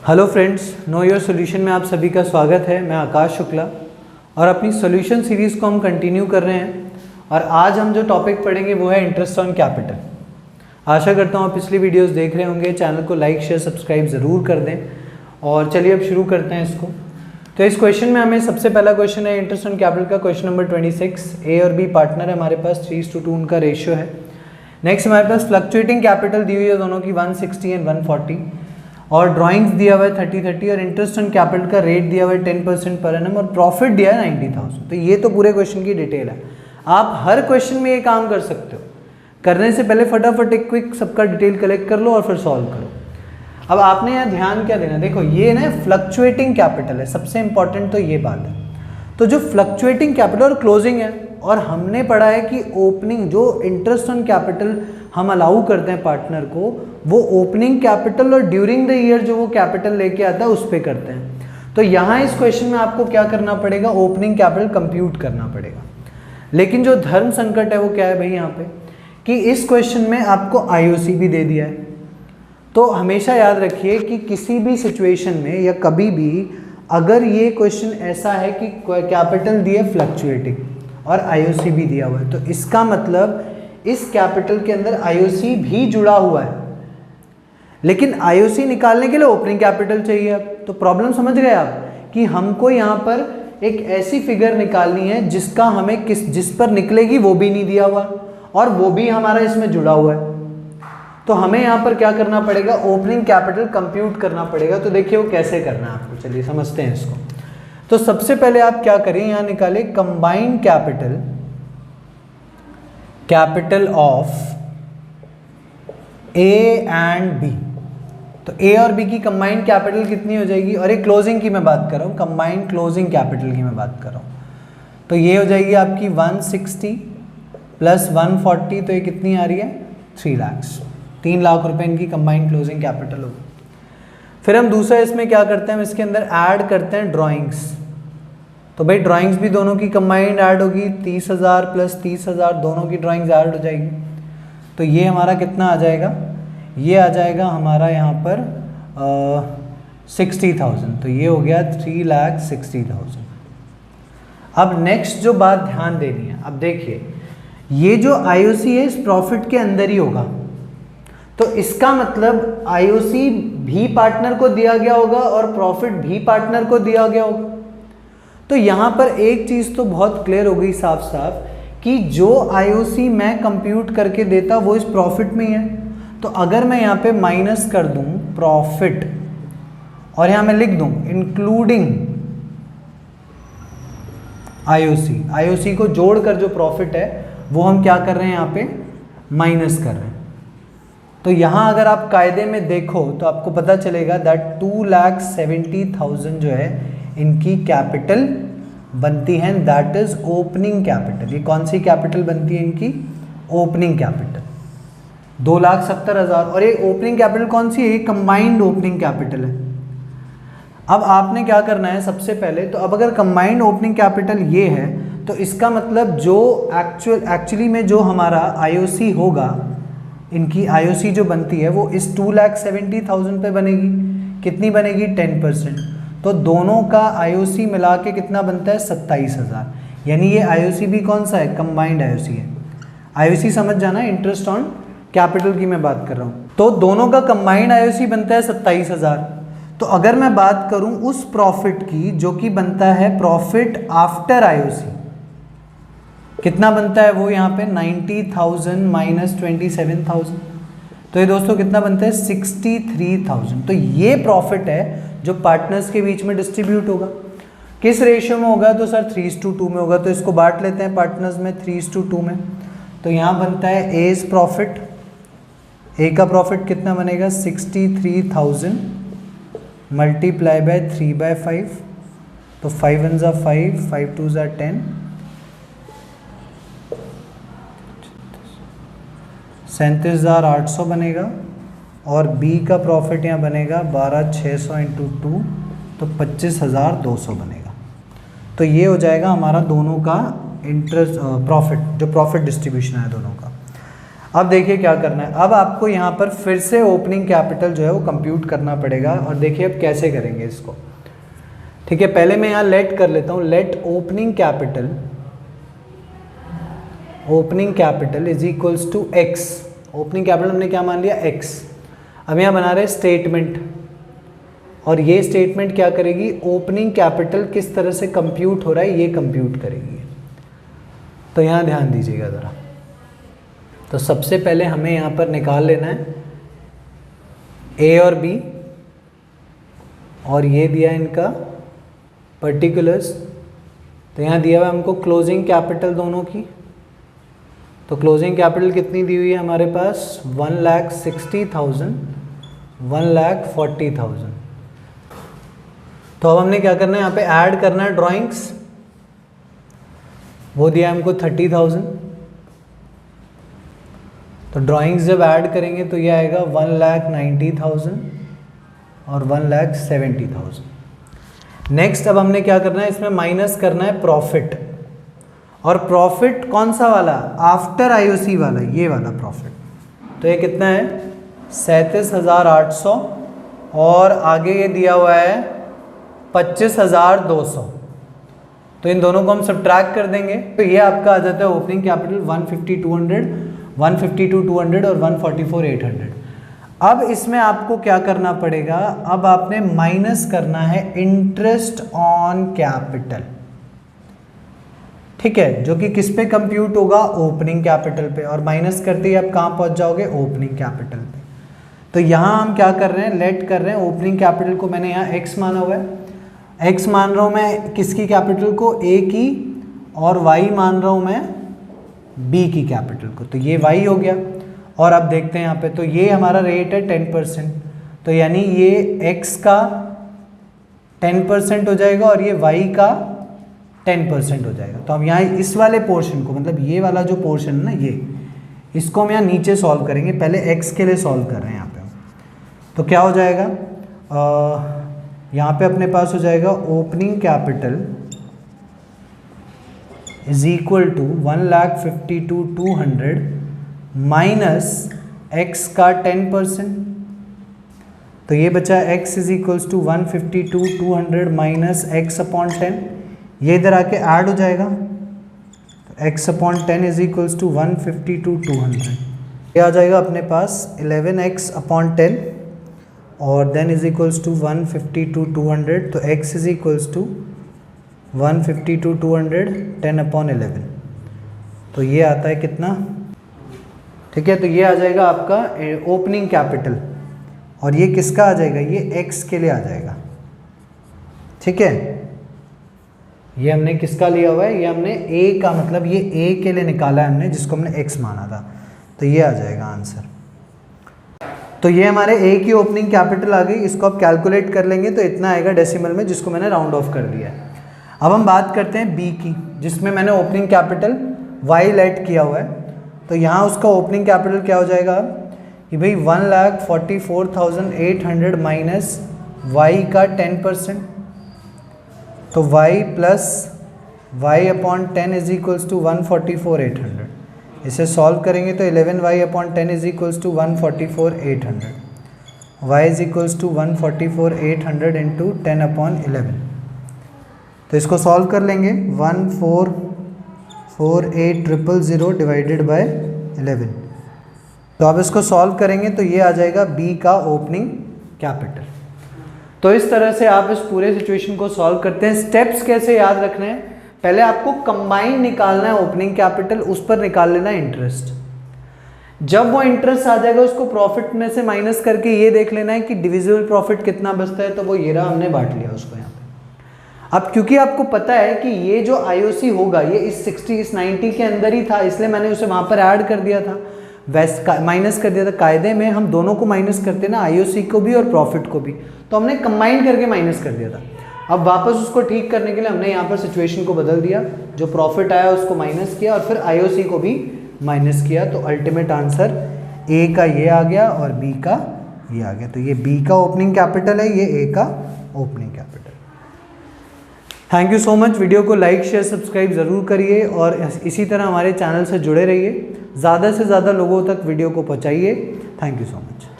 Hello friends, know your solution में आप सभी का स्वागत है। मैं आकाश शुक्ला और अपनी सॉल्यूशन सीरीज़ को हम कंटिन्यू कर रहे हैं और आज हम जो टॉपिक पढ़ेंगे वो है इंटरेस्ट ऑन कैपिटल। आशा करता हूँ आप पिछली वीडियोस देख रहे होंगे। चैनल को लाइक शेयर सब्सक्राइब ज़रूर कर दें और चलिए अब शुरू करते हैं इसको। तो इस क्वेश्चन में हमें सबसे पहला क्वेश्चन है इंटरेस्ट ऑन कैपिटल का, क्वेश्चन नंबर 26। ए और बी पार्टनर है हमारे पास, 3:2 उनका रेशियो है। नेक्स्ट हमारे पास फ्लक्चुएटिंग कैपिटल दी हुई है दोनों की 160 एंड 140 और ड्राइंग्स दिया हुआ है 30-30 और इंटरेस्ट ऑन कैपिटल का रेट दिया हुआ है 10% पर एनम और प्रॉफिट दिया है 90,000। तो ये तो पूरे क्वेश्चन की डिटेल है। आप हर क्वेश्चन में ये काम कर सकते हो। करने से पहले फटाफट एक क्विक सबका डिटेल कलेक्ट कर लो और फिर सॉल्व करो। अब आपने यहाँ ध्यान क्या देना, देखो ये ना फ्लक्चुएटिंग कैपिटल है, सबसे इंपॉर्टेंट तो ये बात है। तो जो फ्लक्चुएटिंग कैपिटल और क्लोजिंग है, और हमने पढ़ा है कि ओपनिंग जो इंटरेस्ट ऑन कैपिटल हम अलाउ करते हैं पार्टनर को, वो ओपनिंग कैपिटल और ड्यूरिंग द ईयर जो वो कैपिटल लेके आता है उस पे करते हैं। तो यहाँ इस क्वेश्चन में आपको क्या करना पड़ेगा, ओपनिंग कैपिटल कंप्यूट करना पड़ेगा। लेकिन जो धर्म संकट है वो क्या है भाई यहाँ पे, कि इस क्वेश्चन में आपको आईओसी भी दे दिया है। तो हमेशा याद रखिए कि किसी भी सिचुएशन में या कभी भी अगर ये क्वेश्चन ऐसा है कि कैपिटल दिए फ्लक्चुएटिंग और आईओसी भी दिया हुआ है, तो इसका मतलब इस कैपिटल के अंदर आईओसी भी जुड़ा हुआ है। लेकिन आईओसी निकालने के लिए ओपनिंग कैपिटल चाहिए। अब तो प्रॉब्लम समझ गए आप कि हमको यहाँ पर एक ऐसी फिगर निकालनी है जिसका हमें जिस पर निकलेगी वो भी नहीं दिया हुआ और वो भी हमारा इसमें जुड़ा हुआ है। तो हमें यहाँ पर क्या करना पड़ेगा, ओपनिंग कैपिटल कंप्यूट करना पड़ेगा। तो देखिए वो कैसे करना है आपको, चलिए समझते हैं इसको। तो सबसे पहले आप क्या करें, यहाँ निकाले combined capital of A and B. तो ए और बी की कंबाइंड कैपिटल कितनी हो जाएगी, और एक क्लोजिंग की मैं बात कर रहा हूँ, कंबाइंड क्लोजिंग कैपिटल की मैं बात कर रहा हूँ। तो ये हो जाएगी आपकी 160 प्लस 140, तो ये कितनी आ रही है 3 लाख। 3 लाख रुपए इनकी कंबाइंड क्लोजिंग कैपिटल होगी। फिर हम दूसरा इसमें क्या करते हैं, हम इसके अंदर ऐड करते हैं ड्राइंग्स। तो भाई ड्राइंग्स भी दोनों की कंबाइंड ऐड होगी, 30,000 प्लस 30,000 दोनों की ड्राइंग्स ऐड हो जाएगी। तो ये हमारा कितना आ जाएगा, ये आ जाएगा हमारा यहाँ पर 60,000। तो ये हो गया 3,60,000। अब नेक्स्ट जो बात ध्यान देनी है, अब देखिए ये जो आईओसी है इस प्रॉफिट के अंदर ही होगा। तो इसका मतलब आईओसी भी पार्टनर को दिया गया होगा और प्रॉफिट भी पार्टनर को दिया गया होगा। तो यहाँ पर एक चीज़ तो बहुत क्लियर हो गई साफ साफ कि जो आईओसी मैं कंप्यूट करके देता वो इस प्रॉफिट में ही है। तो अगर मैं यहाँ पे माइनस कर दूँ प्रॉफिट और यहाँ मैं लिख दूँ इंक्लूडिंग आईओसी को जोड़कर जो प्रॉफिट है वो हम क्या कर रहे हैं, यहाँ पे माइनस कर रहे हैं। तो यहाँ अगर आप कायदे में देखो तो आपको पता चलेगा दैट 2,70,000 जो है इनकी कैपिटल बनती है, दैट इज ओपनिंग कैपिटल। ये कौन सी कैपिटल बनती है इनकी, ओपनिंग कैपिटल 2,70,000। और ये ओपनिंग कैपिटल कौन सी है, ये कंबाइंड ओपनिंग कैपिटल है। अब आपने क्या करना है सबसे पहले, तो अब अगर कंबाइंड ओपनिंग कैपिटल ये है तो इसका मतलब जो एक्चुअली में जो हमारा आईओसी होगा, इनकी आईओसी जो बनती है वो इस 2,70,000 पे बनेगी। कितनी बनेगी, 10%। तो दोनों का आईओसी मिला के कितना बनता है, 27,000। यानी ये आईओसी भी कौन सा है, कंबाइंड आईओसी है। आईओसी समझ जाना, इंटरेस्ट ऑन कैपिटल की मैं बात कर रहा हूँ। तो दोनों का कंबाइंड आईओसी बनता है 27,000। तो अगर मैं बात करूँ उस प्रॉफिट की जो कि बनता है प्रॉफिट आफ्टर आईओसी, कितना बनता है वो यहाँ पे 90,000 माइनस 27,000। तो ये दोस्तों कितना बनता है 63,000। तो ये प्रॉफिट है जो पार्टनर्स के बीच में डिस्ट्रीब्यूट होगा। किस रेशियो में होगा, तो सर 3:2 में होगा। तो इसको बांट लेते हैं पार्टनर्स में 3:2 में। तो यहाँ बनता है एज प्रॉफिट, ए का प्रॉफिट कितना बनेगा 63,000 मल्टीप्लाई बाय 3/5। तो 5 1 ज़ा 5, 5 2 ज़ा 10, 37,800 बनेगा। और बी का प्रॉफिट यहाँ बनेगा 12,600 इंटू 2, तो 25,200 बनेगा। तो ये हो जाएगा हमारा दोनों का इंटरेस्ट प्रॉफिट, जो प्रॉफिट डिस्ट्रीब्यूशन है दोनों का। अब देखिए क्या करना है, अब आपको यहाँ पर फिर से ओपनिंग कैपिटल जो है वो कंप्यूट करना पड़ेगा, और देखिए अब कैसे करेंगे इसको। ठीक है, पहले मैं यहाँ लेट कर लेता हूँ, let opening capital is equals to X. Opening capital हमने क्या मान लिया, एक्स। अब यहाँ बना रहे स्टेटमेंट, और ये स्टेटमेंट क्या करेगी, ओपनिंग कैपिटल किस तरह से कंप्यूट हो रहा है ये कंप्यूट करेगी। तो यहाँ ध्यान दीजिएगा ज़रा। तो सबसे पहले हमें यहाँ पर निकाल लेना है ए और बी, और ये दिया इनका पर्टिकुलर्स। तो यहाँ दिया हुआ हमको क्लोजिंग कैपिटल दोनों की। तो क्लोजिंग कैपिटल कितनी दी हुई है हमारे पास, 1,60,000, 1,40,000। तो अब हमने क्या करना है, यहाँ पे ऐड करना है ड्राइंग्स। वो दिया हमको 30,000। तो ड्राइंग्स जब ऐड करेंगे तो ये आएगा 1,90,000 और 1,70,000। नेक्स्ट अब हमने क्या करना है, इसमें माइनस करना है प्रॉफिट। और प्रॉफिट कौन सा वाला, आफ्टर आईओसी वाला, ये वाला प्रॉफिट। तो ये कितना है, 37,800, और आगे ये दिया हुआ है 25,200। तो इन दोनों को हम सब्ट्रैक्ट कर देंगे, तो ये आपका आ जाता है ओपनिंग कैपिटल 152,200, 152,200 और 144,800। अब इसमें आपको क्या करना पड़ेगा, अब आपने माइनस करना है इंटरेस्ट ऑन कैपिटल। ठीक है, जो कि किस पे कंप्यूट होगा, ओपनिंग कैपिटल पे, और माइनस करते ही आप कहाँ पहुंच जाओगे, ओपनिंग कैपिटल पे। तो यहाँ हम क्या कर रहे हैं, लेट कर रहे हैं ओपनिंग कैपिटल को, मैंने यहाँ x माना हुआ है। x मान रहा हूँ मैं किसकी कैपिटल को, a की, और y मान रहा हूँ मैं b की कैपिटल को। तो ये y हो गया, और अब देखते हैं यहाँ पे, तो ये हमारा रेट है 10%, तो यानी ये x का 10% हो जाएगा और ये y का 10% हो जाएगा। तो हम यहाँ इस वाले पोर्शन को, मतलब ये वाला जो पोर्शन है ना, ये इसको हम यहाँ नीचे सॉल्व करेंगे। पहले x के लिए सॉल्व कर रहे हैं यहाँ पे। तो क्या हो जाएगा, यहाँ पे अपने पास हो जाएगा opening capital is equal to 1,52,200 minus x का 10%। तो ये बचा x is equals to 152,200 minus x upon 10। ये इधर आके ऐड हो जाएगा, तो x upon 10 is equals to 152,200। ये आ जाएगा अपने पास 11x अपॉन 10, और देन इज इक्वल्स टू 152,200। तो x is equals to 152,200 10 upon 11। तो ये आता है कितना, ठीक है। तो ये आ जाएगा आपका ओपनिंग कैपिटल, और ये किसका आ जाएगा, ये x के लिए आ जाएगा। ठीक है, ये हमने किसका लिया हुआ है, ये हमने a का, मतलब ये a के लिए निकाला है हमने, जिसको हमने x माना था। तो ये आ जाएगा आंसर। तो ये हमारे a की ओपनिंग कैपिटल आ गई। इसको आप कैलकुलेट कर लेंगे तो इतना आएगा डेसिमल में, जिसको मैंने राउंड ऑफ कर दिया है। अब हम बात करते हैं b की, जिसमें मैंने ओपनिंग कैपिटल y लेट किया हुआ है। तो यहाँ उसका ओपनिंग कैपिटल क्या हो जाएगा कि भाई 1,44,800 माइनस y का 10%। तो y plus y upon 10 is equals to 144,800। इसे सॉल्व करेंगे तो 11y upon 10 is equals to 144,800। y is equals to 144,800 into 10 upon 11। तो इसको सॉल्व कर लेंगे, 1,448,000 डिवाइडेड बाय 11। तो अब इसको सॉल्व करेंगे तो ये आ जाएगा b का ओपनिंग कैपिटल। तो इस तरह से आप इस पूरे सिचुएशन को सॉल्व करते हैं। स्टेप्स कैसे याद रखने हैं, पहले आपको कंबाइन निकालना है ओपनिंग कैपिटल, उस पर निकाल लेना है इंटरेस्ट। जब वो इंटरेस्ट आ जाएगा उसको प्रॉफिट में से माइनस करके ये देख लेना है कि डिविजिबल प्रॉफिट कितना बचता है। तो वो ये रहा, हमने बांट लिया उसको यहाँ पे। अब क्योंकि आपको पता है कि ये जो आईओसी होगा ये इस 60 इस 90 के अंदर ही था, इसलिए मैंने उसे वहाँ पर ऐड कर दिया था, वैसे माइनस कर दिया था। कायदे में हम दोनों को माइनस करते ना, आईओसी को भी और प्रॉफिट को भी, तो हमने कंबाइन करके माइनस कर दिया था। अब वापस उसको ठीक करने के लिए हमने यहाँ पर सिचुएशन को बदल दिया, जो प्रॉफिट आया उसको माइनस किया और फिर आईओसी को भी माइनस किया। तो अल्टीमेट आंसर ए का ये आ गया और बी का ये आ गया। तो ये बी का ओपनिंग कैपिटल है, ये ए का opening capital. Thank you so much. Video को लाइक शेयर सब्सक्राइब ज़रूर करिए और इसी तरह हमारे चैनल से जुड़े रहिए। ज़्यादा से ज़्यादा लोगों तक वीडियो को पहुँचाइए। Thank you so much.